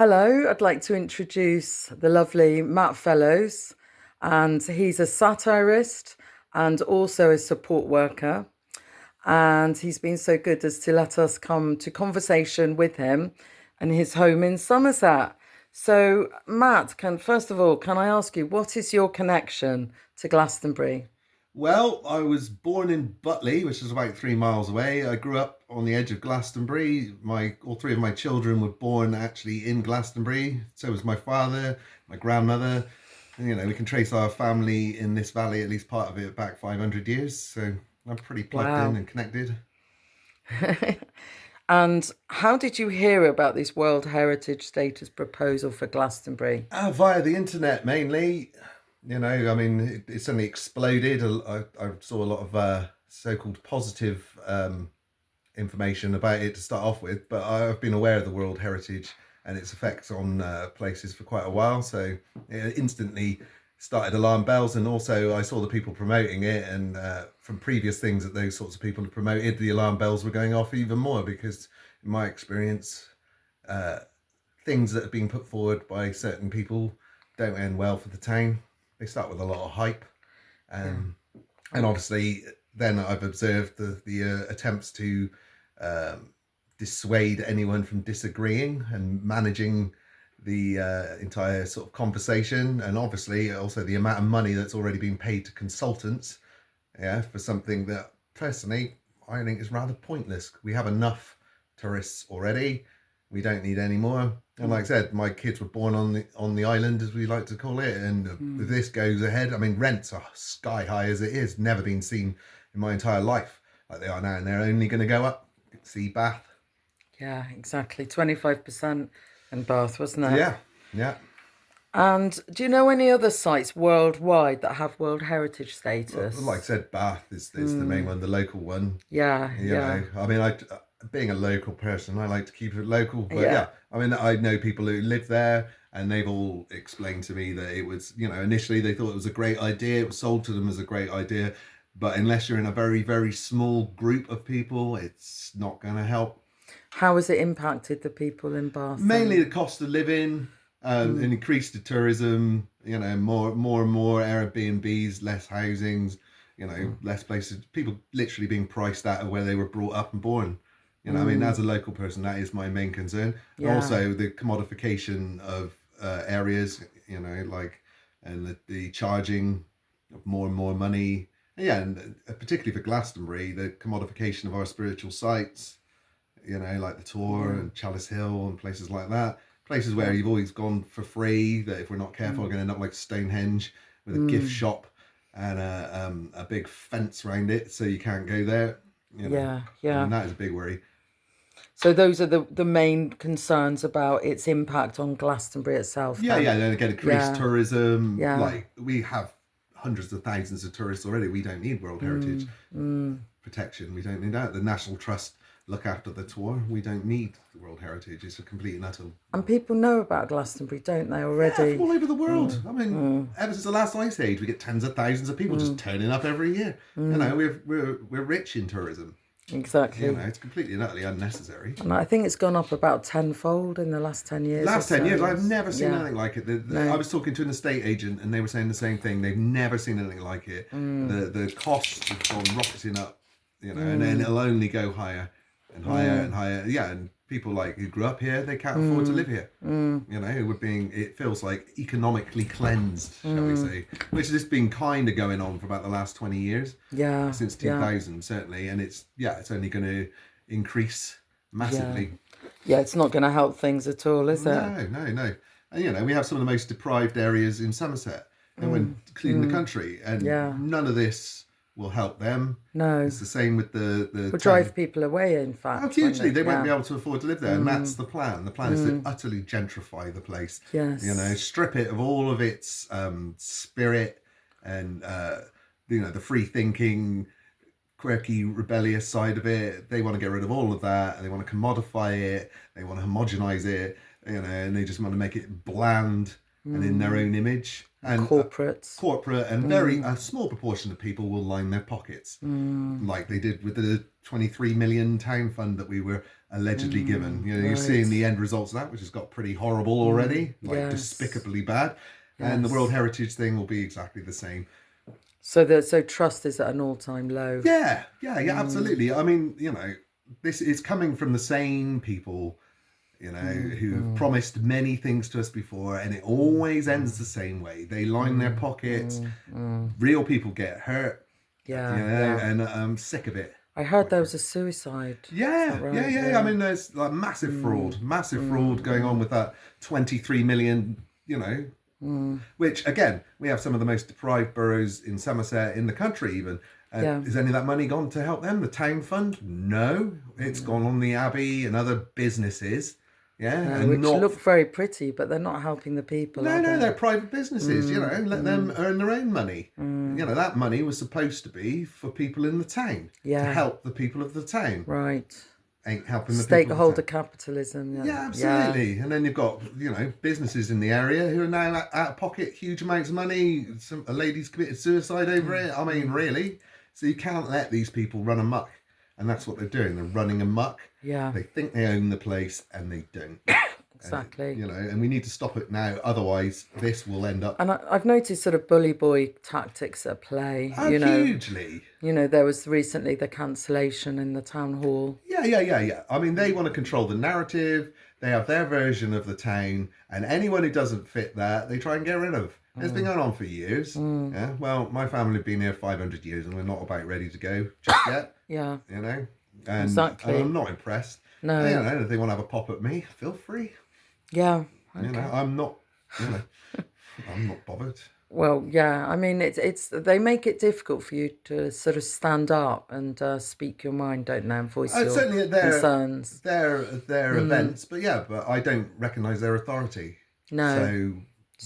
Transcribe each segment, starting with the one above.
Hello, I'd like to introduce the lovely Matt Fellows, and he's a satirist and also a support worker. And he's been so good as to let us come to conversation with him and his home in Somerset. So, Matt, first of all, can I ask you, what is your connection to Glastonbury? Well, I was born in Butley, which is about 3 miles away. I grew up on the edge of Glastonbury. My all three of my children were born actually in Glastonbury. So was my father, my grandmother. And, we can trace our family in this valley, at least part of it, back 500 years. So I'm pretty plugged in Wow. and connected. And how did you hear about this World Heritage status proposal for Glastonbury? Via the internet mainly. I mean, it suddenly exploded. I saw a lot of so-called positive information about it to start off with, but I've been aware of the World Heritage and its effects on places for quite a while. So it instantly started alarm bells, and also I saw the people promoting it, and from previous things that those sorts of people have promoted, the alarm bells were going off even more because, in my experience, uh, things that have been put forward by certain people don't end well for the town. They start with a lot of hype, Yeah. um, and obviously, then I've observed the attempts to um, dissuade anyone from disagreeing and managing the entire sort of conversation, and obviously also the amount of money that's already been paid to consultants, yeah, for something that personally I think is rather pointless. We have enough tourists already. We don't need any more. And like I said, my kids were born on the island, as we like to call it. And if Mm. this goes ahead, I mean, rents are sky high as it is. Never been seen in my entire life like they are now, and they're only going to go up. See Bath. Yeah, exactly. 25% in Bath, wasn't it? Yeah, yeah. And do you know any other sites worldwide that have World Heritage Well, like I status? said, Bath is the main Mm. one, the local one. Yeah, yeah, I mean, being a local person, I like to keep it local. But yeah. yeah, I mean, I know people who live there, and they've all explained to me that it was, initially they thought it was a great idea. It was sold to them as a great idea, but unless you're in a very, very small group of people, it's not going to help. How has it impacted the people in Bath Mainly then? the cost of living, and Mm. increased the tourism. More and more Airbnbs, less housings. Mm. Less places. People literally being priced out of where they were brought up and born. I mean, as Mm. a local person, that is my main concern. Yeah, Also, the commodification of areas. Like, and the charging of more and more money. Yeah, and particularly for Glastonbury, the commodification of our spiritual sites, like the Tor yeah, and Chalice Hill and places like that. Places where yeah. you've always gone for free, that if we're not careful, are Mm. going to end up like Stonehenge with a gift Mm. shop and a big fence around it so you can't go there. Yeah, I mean, yeah. that is a big worry. So those are the main concerns about its impact on Glastonbury itself Yeah, then. yeah, then again, increased Yeah, tourism. yeah. Like, we have hundreds of thousands of tourists already. We don't need World Heritage Mm. Mm. protection. We don't need that. The National Trust look after the tour. We don't need the World Heritage. It's a complete and utter. And people know about Glastonbury, don't they, Yeah, from already? all over the world. Mm, I mean, mm, ever since the last ice age, we get tens of thousands of people just mm, turning up every year. mm. We're rich in tourism. Exactly. It's completely and utterly unnecessary. And I think it's gone up about tenfold in the last 10 years or Last 10 years, so. I've never seen Yeah, anything like it. I no. was talking to an estate agent, and they were saying the same thing. They've never seen anything like it. Mm, The costs have gone rocketing up, and then mm, it'll only go higher and higher and mm, higher. Yeah, and people like who grew up here, they can't afford to live mm, here. mm, We're being, it feels like economically cleansed, shall we mm. say, which has been kind of going on for about the last 20 years, Yeah, since yeah, 2000, certainly. And it's only going to increase yeah. massively. Yeah, it's not going to help things at all, is it? No, no, no. And, we have some of the most deprived areas in Somerset, Mm, including the mm, country, and yeah, none of this will help them. no. It's the same with the Will town. drive people away, in Oh, fact, won't hugely. it? They won't be Yeah. able to afford to live there. And that's Mm, the plan. The plan is to mm, utterly gentrify the place, yes. strip it of all of its spirit and, the free thinking, quirky, rebellious side of it. They want to get rid of all of that, and they want to commodify it. They want to homogenize it, and they just want to make it bland and in their Mm, own image. And corporates. corporate, and very Mm, a small proportion of people will line their pockets, mm, like they did with the 23 million town fund that we were allegedly given. You know, you're seeing Right. the end results of that, which has got pretty horrible already, like Yes. despicably bad. And the World Yes. Heritage thing will be exactly the same. So trust is at an all-time low. Yeah, absolutely. I mean, you know, this is coming from the same people, you know, who've promised many things to us before, and it always ends the same way. They line their pockets, real people get hurt, you Yeah, know, yeah. and I'm sick of it. I heard there was a suicide. Is that right? Yeah. I Yeah. mean, there's like massive fraud going on with that 23 million, you know, which again, we have some of the most deprived boroughs in Somerset in the country, even. Yeah. Is any of that money gone to help them? The town fund? No, it's gone on the Abbey and other businesses. Yeah, No, and which not. look very pretty, but they're not helping the people, are No, they? they're private businesses. You know, let them earn their own money. You know, that money was supposed to be for people in the town to Yeah. help the people of the town. Right. Ain't helping the people of the Stakeholder town. capitalism. Yeah. Yeah, Yeah. absolutely. And then you've got, you know, businesses in the area who are now out of pocket huge amounts of money. A lady's committed suicide over it. I mean, really? So you can't let these people run amok. And that's what they're doing. They're running amok. Yeah. They think they own the place and they don't. Exactly. You know, and we need to stop it now. Otherwise, this will end up And I've noticed sort of bully boy tactics at play. hugely. There was recently the cancellation in the town hall. Yeah. I mean, they want to control the narrative. They have their version of the town, and anyone who doesn't fit that, they try and get rid of. It's been going on for years. Yeah. Well, my family have been here 500 years, and we're not about ready to go just yet. Yeah. You know, and Exactly. I'm not impressed. No. You know, if they want to have a pop at me, feel free. Yeah. You know, I'm not. You know, I'm not bothered. Well, yeah. I mean, it's they make it difficult for you to sort of stand up and speak your mind, don't they, and voice your Certainly at concerns. their events, but I don't recognise their authority. No. So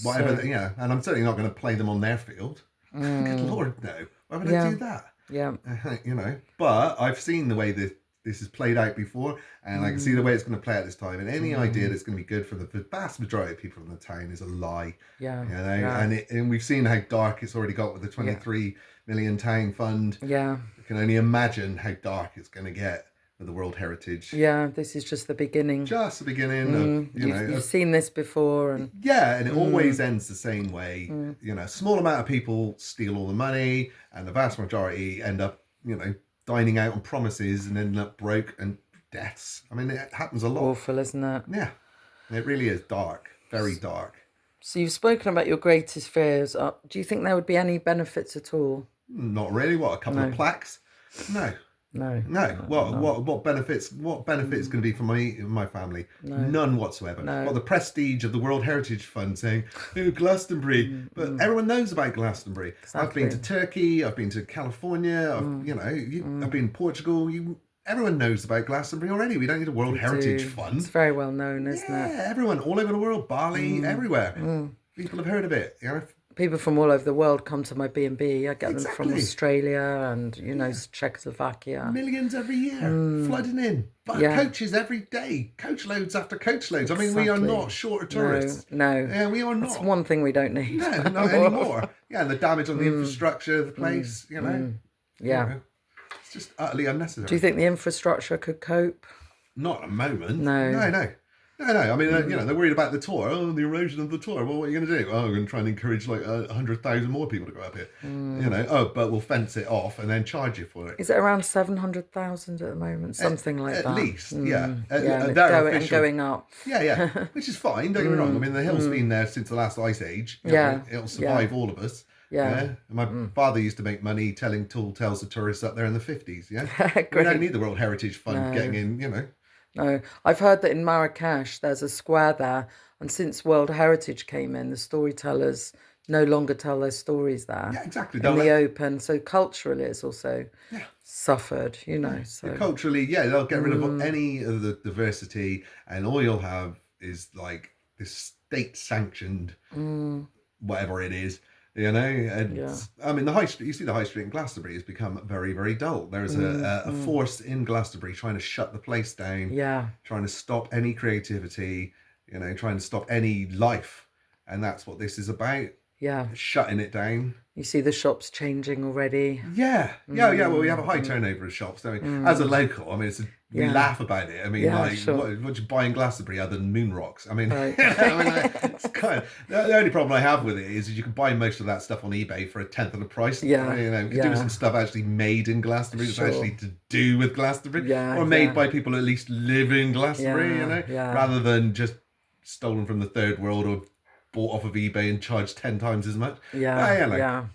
whatever, So- and I'm certainly not going to play them on their field. Good Lord, no. Why would I do that? Yeah. You know, but I've seen the way this has played out before, and I can see the way it's going to play out this time. And any idea that's going to be good for the vast majority of people in the town is a lie. Yeah. You know, Yeah. and we've seen how dark it's already got with the 23 million town fund. Yeah. You can only imagine how dark it's going to get with the World Heritage. Yeah. This is just the beginning. Just the beginning of, You've seen this before, and and it always ends the same way. You know, a small amount of people steal all the money, and the vast majority end up, you know, dining out on promises and end up broke and deaths. I mean, it happens a lot. awful, isn't it? Yeah, it really is dark, very dark. So you've spoken about your greatest fears. Do you think there would be any benefits at all? Not really. What, a couple of plaques? No. No. What benefits? What benefits going to be for me and my family? None whatsoever. Well, the prestige of the World Heritage Fund saying, "Oh, Glastonbury," but everyone knows about Glastonbury. I've been to Turkey. I've been to California. I've been to Portugal. Everyone knows about Glastonbury already. We don't need a World Heritage Fund. It's very well known, isn't it? Yeah, everyone all over the world, Bali, everywhere. People have heard of it. You know. People from all over the world come to my B&B. I get them from Exactly. Australia and, Czechoslovakia. Millions every year flooding in. But coaches every day. Coach loads after coach loads. I mean, we are not short of tourists. No. Yeah, we are not. That's one thing we don't need. No, not anymore. Yeah, and the damage on the infrastructure of the place, Yeah. You know, it's just utterly unnecessary. Do you think the infrastructure could cope? Not at the moment. No. No. I mean, they're worried about the tour. Oh, the erosion of the tour. Well, what are you going to do? Oh, we're going to try and encourage like 100,000 more people to go up here. You know, but we'll fence it off and then charge you for it. Is it around 700,000 at the moment? Something like that. At least, yeah. And going up. Yeah. Which is fine, don't get me wrong. I mean, the hill's been there since the last ice age. You Yeah. know, it'll survive all of us. Yeah. And my father used to make money telling tall tales to tourists up there in the 50s. Yeah. We Great. don't need the World Heritage Fund getting in, you know. No, I've heard that in Marrakesh there's a square there, and since World Heritage came in, the storytellers no longer tell their stories there. Yeah, exactly. In the open, so culturally it's also suffered, So Culturally, they'll get rid of any of the diversity, and all you'll have is like this state-sanctioned whatever it is. You know, and I mean, the high street. You see, the high street in Glastonbury has become very, very dull. There's a force in Glastonbury trying to shut the place down. Yeah, trying to stop any creativity. You know, trying to stop any life, and that's what this is about. Yeah. shutting it down. You see the shops changing already. Yeah. Well, we have a high turnover of shops. I mean, as a local, I mean, we Yeah. laugh about it. I mean, Yeah, like, sure. what you buy in Glastonbury other than moon rocks? I mean, Right. it's kind of, the only problem I have with it is you can buy most of that stuff on eBay for a tenth of the price. Yeah, You know, you could do with some stuff actually made in Glastonbury, that's Sure. actually to do with Glastonbury, Yeah, or made yeah. by people who at least live in Glastonbury. You know, Yeah. rather than just stolen from the third world or bought off of eBay and charged 10 times as much. Yeah. Like, Yeah.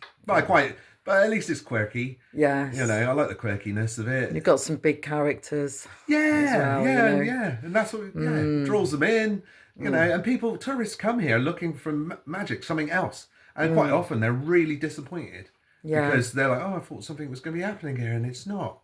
but at least it's quirky. Yes. You know, I like the quirkiness of it. You've got some big characters. Yeah, well, yeah, you know. yeah, and that's what draws them in. You know, and tourists come here looking for magic, something else, and quite often they're really disappointed because they're like, "Oh, I thought something was going to be happening here, and it's not.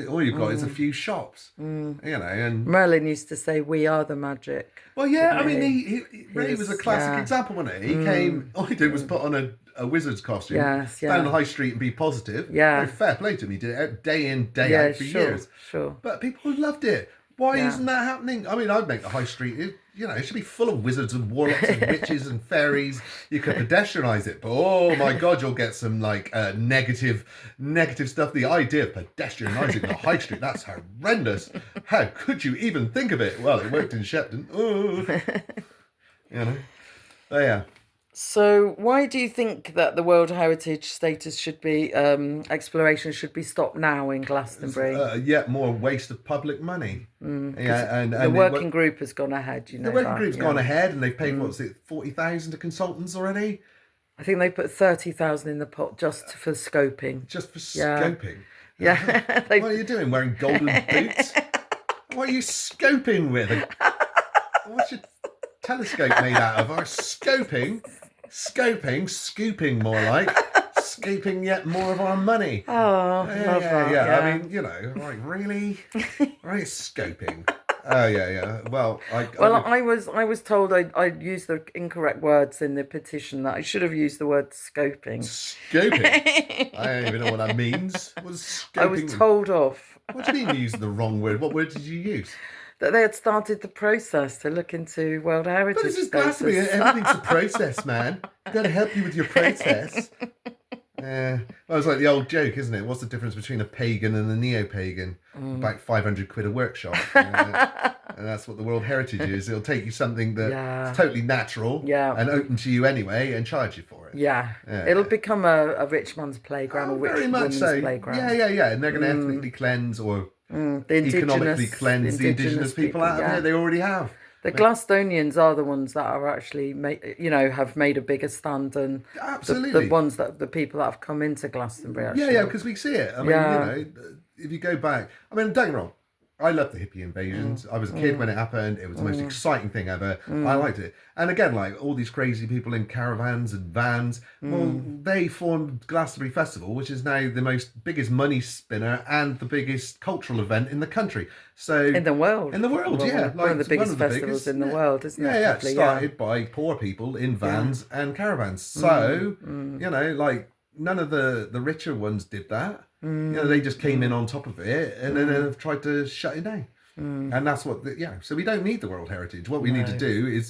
All you've got is a few shops." You know, and Merlin used to say, "We are the magic." well, yeah, I mean, Ray was a classic yeah. example, wasn't he? He came. All he did was put on a wizard's costume, Yes, yeah. down the high street and be positive. Yeah. No, fair play to him. He did it day in, day Yeah, out for sure, years. sure. But people loved it. Why Yeah. isn't that happening? I mean, I'd make the high street, it should be full of wizards and warlocks and witches and fairies. You could pedestrianise it, but oh my God, you'll get some like negative stuff. The idea of pedestrianising the high street, that's horrendous. How could you even think of it? Well, it worked in Shepton. Oh. You know? Oh, yeah. So, why do you think that the World Heritage status should be exploration should be stopped now in Glastonbury? Yet more waste of public money. Yeah, and the working group has gone ahead. You know, the working that, group's yeah. gone ahead, and they've paid what's it, 40,000 to consultants already, I think they put 30,000 in the pot just for scoping. just for Yeah. scoping. Yeah, What are you doing? Wearing golden boots? What are you scoping with? What's your telescope made out of? Or scooping more like. Scooping yet more of our money. Oh, love that. Yeah. I mean, you know, like really? Right, scoping. Oh, yeah. Well, I was told I used the incorrect words in the petition, that I should have used the word scoping. Scoping? I don't even know what that means. What's scoping? I was told off What do you mean you used the wrong word? What word did you use? that they had started the process to look into World Heritage But this is status. Glastonbury. Everything's a process, man. I've got to help you with your process. Well, it's like the old joke, isn't it? What's the difference between a pagan and a neo-pagan? About 500 quid a workshop. And that's what the World Heritage is. It'll take you something that's totally natural and open to you anyway and charge you for it. Yeah. It'll become a rich man's playground or rich Very much woman's so. playground. Yeah. And they're going to ethnically cleanse or economically cleanse the indigenous people out of here. They already have. The Glastonians are the ones that are actually, have made a bigger stand than Absolutely. the people that have come into Glastonbury. Actually. Yeah, because we see it. I mean, you know, if you go back, I mean, don't get me wrong. I love the hippie invasions. I was a kid when it happened. It was the most exciting thing ever. I liked it. And again, like all these crazy people in caravans and vans, well, they formed Glastonbury Festival, which is now the biggest money spinner and the biggest cultural event in the country. So in the world. Yeah. One of the biggest festivals in the world, isn't it? Yeah. Started by poor people in vans and caravans. So, you know, like none of the richer ones did that. You know, they just came in on top of it and then have tried to shut it down. And that's what, so we don't need the World Heritage. What we need to do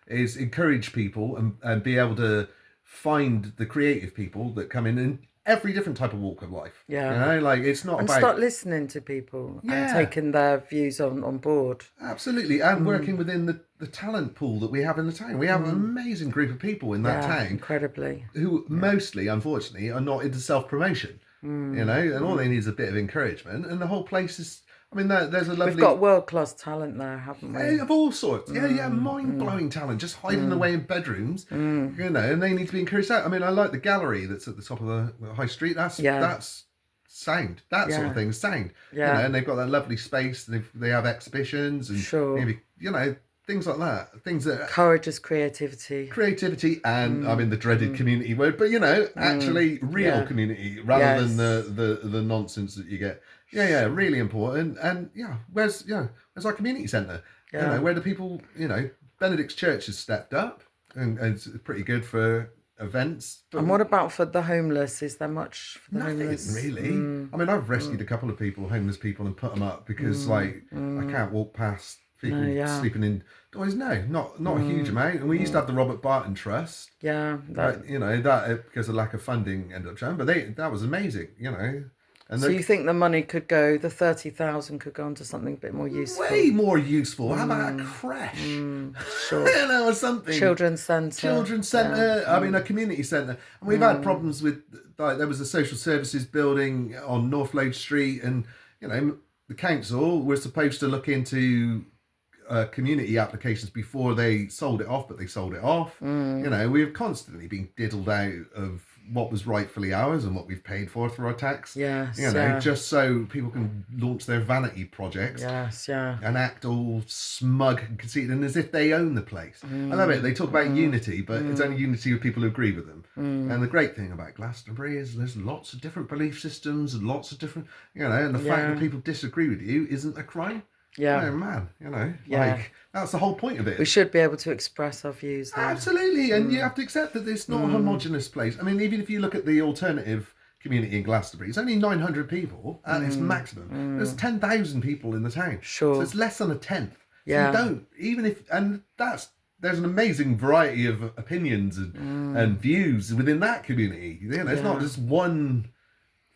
is encourage people and be able to find the creative people that come in every different type of walk of life. Yeah. You know, like it's not and about... start listening to people and taking their views on board. Absolutely. And working within the talent pool that we have in the town. We have an amazing group of people in that town. Incredibly. Who mostly, unfortunately, are not into self-promotion. You know, and all they need is a bit of encouragement, and the whole place is. I mean, there's a lovely. We've got world-class talent there, haven't we? Of all sorts, mind-blowing talent, just hiding away in bedrooms, you know, and they need to be encouraged out. I mean, I like the gallery that's at the top of the high street. That's sound, that sort of thing, sound. Yeah. You know, and they've got that lovely space. They have exhibitions and maybe things like that. Things that encourages creativity and I mean the dreaded community word, but actually real community rather than the nonsense that you get. Really important. And where's our community centre? You know, where do people, Benedict's Church has stepped up and it's pretty good for events. And what about for the homeless? Is there much for the nothing homeless? Really. I mean, I've rescued a couple of homeless people and put them up because I can't walk past No, people yeah. sleeping in. Always no, not a huge amount. And we used to have the Robert Barton Trust, Yeah, but you know that because of lack of funding ended up showing. But that was amazing, you know. And so they you think the money could go, the 30,000 could go into something a bit more way useful? more useful. How about a creche? Sure. You know, or something. Children's centre. Children's Yeah. centre. I mean, a community centre. And we've had problems with, like, there was a social services building on North Lode Street, and you know, the council were supposed to look into community applications before they sold it off, but they sold it off. You know, we've constantly been diddled out of what was rightfully ours and what we've paid for through our tax. Yes. You know, Yeah. just so people can launch their vanity projects. Yes. Yeah. And act all smug and conceited and as if they own the place. I love it. They talk about unity, but it's only unity with people who agree with them. And the great thing about Glastonbury is there's lots of different belief systems and lots of different, you know, and the fact that people disagree with you isn't a crime. Yeah. Oh man, you know, Yeah. like that's the whole point of it. We should be able to express our views there. Absolutely, and you have to accept that it's not a homogenous place. I mean, even if you look at the alternative community in Glastonbury, it's only 900 people at its maximum. There's 10,000 people in the town. Sure. So it's less than a tenth. Yeah. So you don't, even if, and there's an amazing variety of opinions and views within that community. You know, it's not just one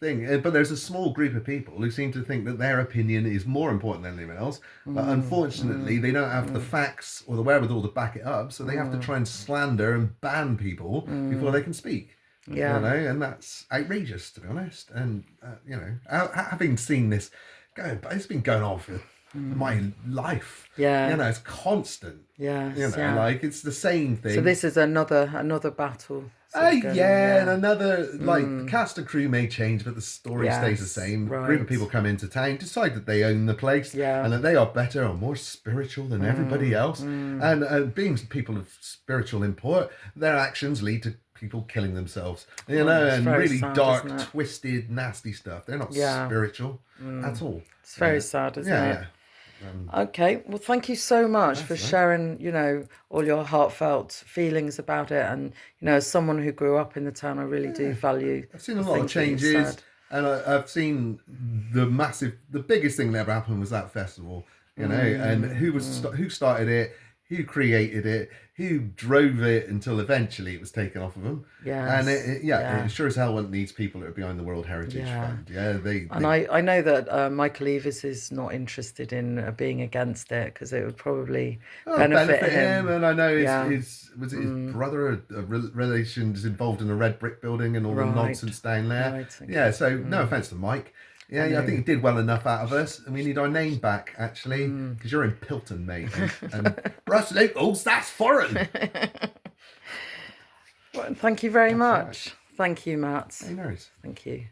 thing, but there's a small group of people who seem to think that their opinion is more important than anyone else, but unfortunately they don't have the facts or the wherewithal to back it up, so they have to try and slander and ban people before they can speak. Yeah. You know, and that's outrageous, to be honest. And you know, having seen this it's been going on for my life. Yeah. You know, it's constant. Yeah. You know, like it's the same thing. So this is another battle. sort of going on, And another, like, the cast and crew may change, but the story stays the same. right. A group of people come into town, decide that they own the place, and that they are better or more spiritual than everybody else. And being people of spiritual import, their actions lead to people killing themselves, you know, and really sad, dark, isn't it? twisted, nasty stuff. They're not spiritual at all. It's very sad, isn't it? Yeah. Okay, well, thank you so much for sharing, you know, all your heartfelt feelings about it. And, you know, as someone who grew up in the town, I really do value. I've seen a lot of changes, and I've seen the biggest thing that ever happened was that festival, you know, and who started it, who created it, who drove it until eventually it was taken off of them. Yes. And it sure as hell wouldn't need people that are behind the World Heritage Fund. And I know that Michael Eavis is not interested in being against it because it would probably benefit him. And I know his brother, relations involved in a red brick building and all the nonsense down there. Right, okay. Yeah, so no offence to Mike. Yeah, I think he did well enough out of us, and we need our name back, actually, because you're in Pilton, mate. And Russ Locals, that's foreign. Well, thank you very much. Right. Thank you, Matt. Hey, no worries. Thank you.